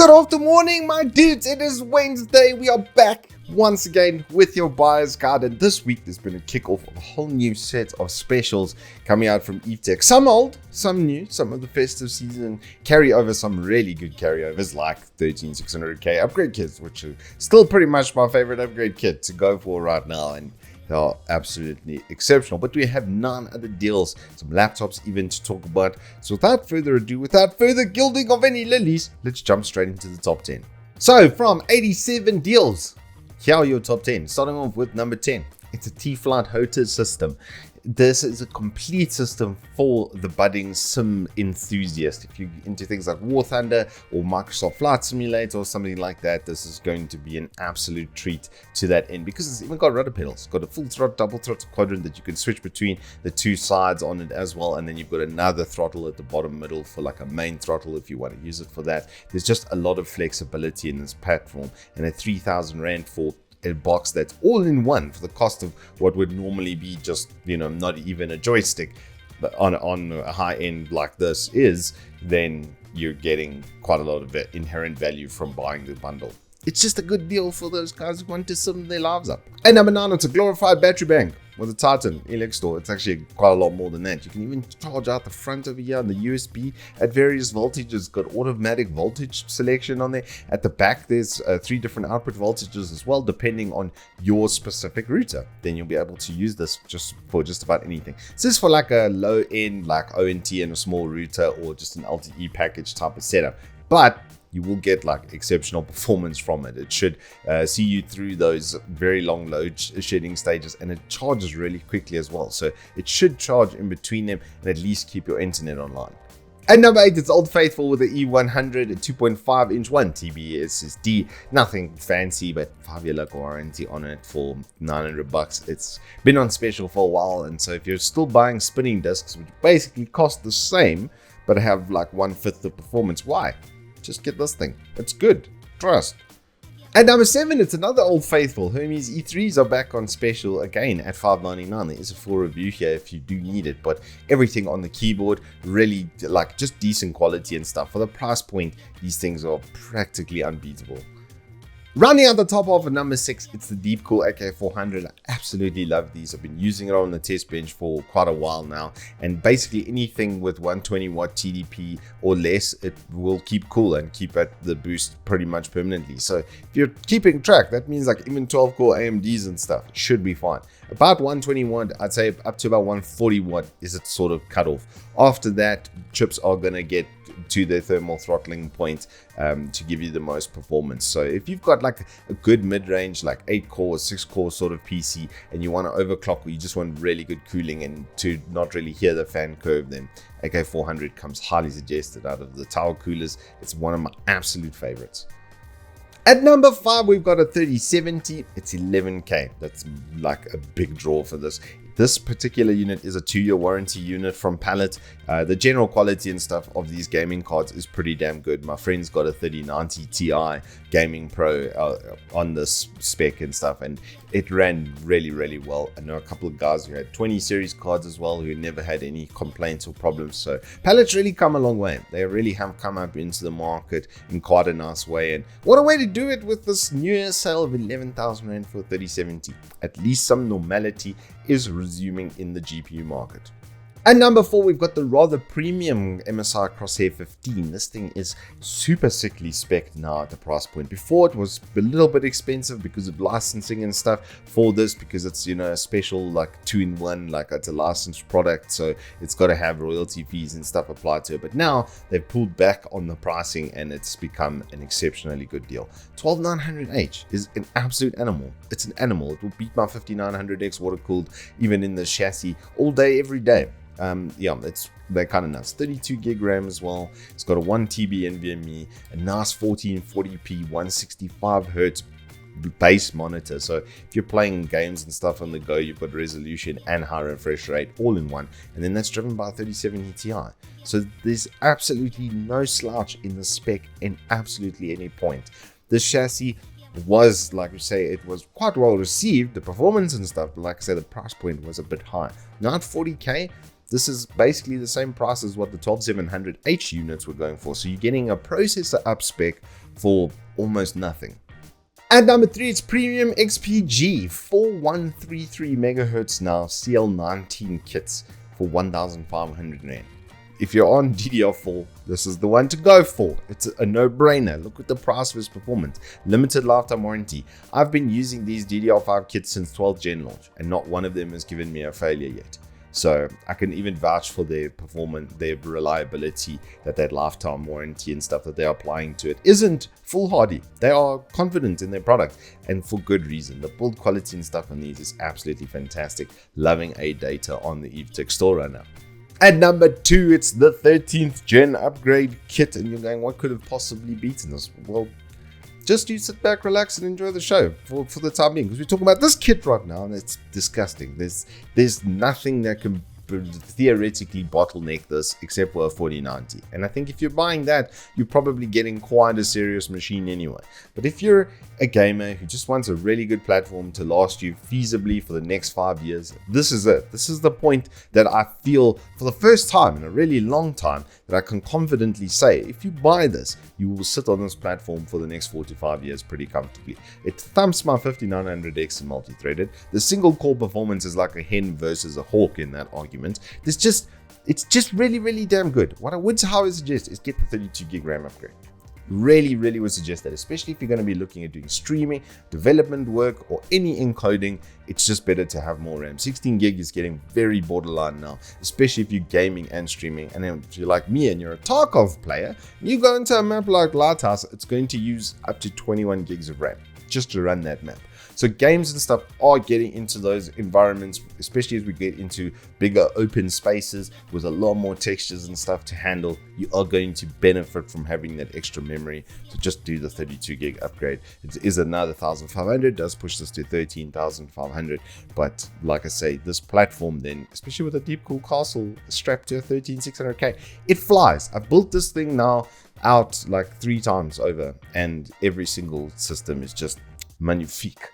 Good afternoon, my dudes. It is Wednesday. We are back once again with your buyer's guide, and this week there's been a kickoff of a whole new set of specials coming out from Evetech. Some old, some new, some of the festive season carryover, some really good carryovers like 13600K upgrade kits, which are still pretty much my favorite upgrade kit to go for right now, and they are absolutely exceptional. But we have none other deals, some laptops even to talk about. So without further ado, without further gilding of any lilies, let's jump straight into the top 10. So from 87 deals, here are your top 10. Starting off with number 10. It's a T-Flight HOTAS system. This is a complete system for the budding sim enthusiast. If you're into things like War Thunder or Microsoft Flight Simulator or something like that, this is going to be an absolute treat to that end, because it's even got rudder pedals. It's got a full throttle, double throttle quadrant that you can switch between the two sides on it as well. And then you've got another throttle at the bottom middle for like a main throttle if you want to use it for that. There's just a lot of flexibility in this platform, and a 3,000 Rand for a box that's all in one for the cost of what would normally be just, not even a joystick. But on a high end like this is, then you're getting quite a lot of inherent value from buying the bundle. It's just a good deal for those guys who want to sim their lives up. And number 9, it's a glorified battery bank with a Titan Elec store. It's actually quite a lot more than that. You can even charge out the front over here on the USB at various voltages. It's got automatic voltage selection on there. At the back, there's 3 different output voltages as well, depending on your specific router. Then you'll be able to use this for just about anything. This is for like a low end, like ONT and a small router, or just an LTE package type of setup. But you will get like exceptional performance from it. It should see you through those very long load shedding stages, and it charges really quickly as well. So it should charge in between them and at least keep your internet online. And number 8, it's Old Faithful with the E100, a 2.5 inch 1 TB SSD. Nothing fancy, but 5-year local warranty on it for $900. It's been on special for a while, and so if you're still buying spinning discs, which basically cost the same but have like 1/5 the performance, why? Just get this thing. It's good. Trust. At number 7, it's another Old Faithful. Hermes E3s are back on special again at $599. There is a full review here if you do need it, but everything on the keyboard, really like just decent quality and stuff. For the price point, these things are practically unbeatable. Rounding out the top of at number 6, it's the Deepcool AK400. I absolutely love these. I've been using it on the test bench for quite a while now, and basically anything with 120 watt TDP or less, it will keep cool and keep at the boost pretty much permanently. So if you're keeping track, that means like even 12 core AMDs and stuff should be fine. About 120 watt, I'd say up to about 140 watt is its sort of cutoff. After that, chips are going to get to their thermal throttling point to give you the most performance. So if you've got like a good mid-range, like 8 core, 6 core sort of PC, and you want to overclock, or you just want really good cooling and to not really hear the fan curve, then AK400 comes highly suggested out of the tower coolers. It's one of my absolute favorites. At number 5, we've got a 3070. It's 11K. That's like a big draw for this. This particular unit is a 2-year warranty unit from Pallet. The general quality and stuff of these gaming cards is pretty damn good. My friend's got a 3090 Ti Gaming Pro on this spec and stuff, and it ran really, really well. I know a couple of guys who had 20 series cards as well who never had any complaints or problems. So Pallet's really come a long way. They really have come up into the market in quite a nice way, and what a way to do it with this New Year's sale of 11,000 Rand for 3070. At least some normality is resuming in the GPU market. At number 4, we've got the rather premium MSI Crosshair 15. This thing is super sickly spec'd now at the price point. Before, it was a little bit expensive because of licensing and stuff for this, because it's, a special like 2-in-1, like it's a licensed product, so it's got to have royalty fees and stuff applied to it. But now they've pulled back on the pricing, and it's become an exceptionally good deal. 12900H is an absolute animal. It's an animal. It will beat my 5900X water cooled even in the chassis all day, every day. They're kind of nuts. 32 gig RAM as well. It's got a 1 TB NVMe, a nice 1440p 165 hertz base monitor. So if you're playing games and stuff on the go, you've got resolution and high refresh rate all in one, and then that's driven by a 3070 Ti. So there's absolutely no slouch in the spec in absolutely any point. This chassis was, like we say, it was quite well received, the performance and stuff, but like I say, the price point was a bit high. Now at 40k, This is basically the same price as what the 12700H units were going for. So you're getting a processor up spec for almost nothing. At number 3, it's Premium XPG 4133 megahertz now CL19 kits for 1,500 Rand. If you're on DDR4, this is the one to go for. It's a no-brainer. Look at the price versus performance. Limited lifetime warranty. I've been using these DDR5 kits since 12th gen launch, and not one of them has given me a failure yet. So I can even vouch for their performance, their reliability, that lifetime warranty and stuff that they're applying to it isn't foolhardy. They are confident in their product, and for good reason. The build quality and stuff on these is absolutely fantastic. Loving ADATA on the Evetech store right now. At number 2, it's the 13th gen upgrade kit, and you're going, what could have possibly beaten this? Well, just you sit back, relax, and enjoy the show for the time being, because we're talking about this kit right now, and it's disgusting. There's nothing that can theoretically bottleneck this except for a 4090, and I think if you're buying that, you're probably getting quite a serious machine anyway. But if you're a gamer who just wants a really good platform to last you feasibly for the next 5 years, this is it. This is the point that I feel for the first time in a really long time that I can confidently say, if you buy this, you will sit on this platform for the next 4 to 5 years pretty comfortably. It thumps my 5900X in multi-threaded. The single core performance is like a hen versus a hawk in that argument. It's just really damn good. What I would suggest is get the 32 gig RAM upgrade. Really would suggest that, especially if you're going to be looking at doing streaming, development work, or any encoding. It's just better to have more RAM. 16 gig is getting very borderline now, especially if you're gaming and streaming. And then if you're like me and you're a Tarkov player, you go into a map like Lighthouse, it's going to use up to 21 gigs of RAM just to run that map. So games and stuff are getting into those environments, especially as we get into bigger open spaces with a lot more textures and stuff to handle. You are going to benefit from having that extra memory. So just do the 32 gig upgrade. It is another 1,500, does push this to 13,500. But like I say, this platform then, especially with a deep cool castle strapped to a 13600K, it flies. I've built this thing now out like 3 times over, and every single system is just magnifique.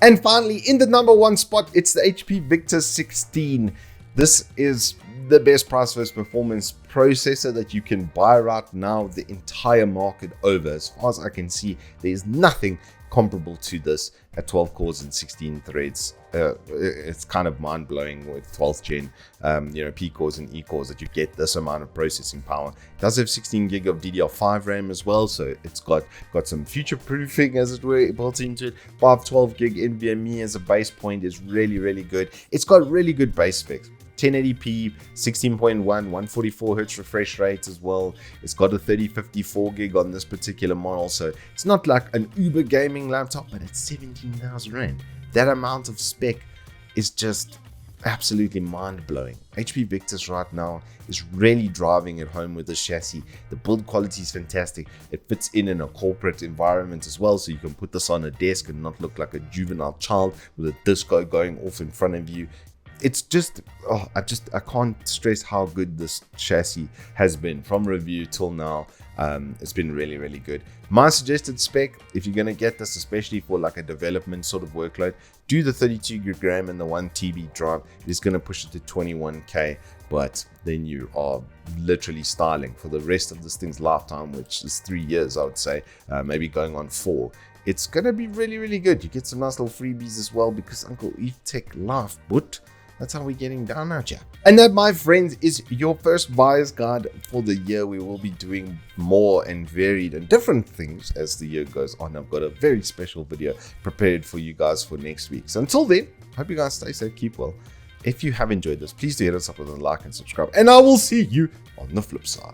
And finally, in the number 1 spot, it's the HP Victor 16. This is the best price versus performance processor that you can buy right now, the entire market over. As far as I can see, there's nothing comparable to this at 12 cores and 16 threads. It's kind of mind-blowing with 12th gen, P cores and E cores, that you get this amount of processing power. It does have 16 gig of DDR4 RAM as well, so it's got some future-proofing, as it were, built into it. 512 gig NVMe as a base point is really good. It's got really good base specs. 1080p, 16.1, 144 Hz refresh rate as well. It's got a 3054 gig on this particular model, so it's not like an uber gaming laptop, but it's 17,000 Rand. That amount of spec is just absolutely mind-blowing. HP Victus right now is really driving it home with this chassis. The build quality is fantastic. It fits in a corporate environment as well, so you can put this on a desk and not look like a juvenile child with a disco going off in front of you. It's just, I can't stress how good this chassis has been from review till now. It's been really good. My suggested spec, if you're going to get this, especially for like a development sort of workload, do the 32 gig RAM and the 1 TB drive. It's going to push it to 21K, but then you are literally styling for the rest of this thing's lifetime, which is 3 years, I would say, maybe going on 4. It's going to be really good. You get some nice little freebies as well, because Uncle Evetech laughed, but that's how we're getting down out here. And that, my friends, is your first buyer's guide for the year. We will be doing more and varied and different things as the year goes on. I've got a very special video prepared for you guys for next week. So until then, hope you guys stay safe, keep well. If you have enjoyed this, please do hit us up with a like and subscribe. And I will see you on the flip side.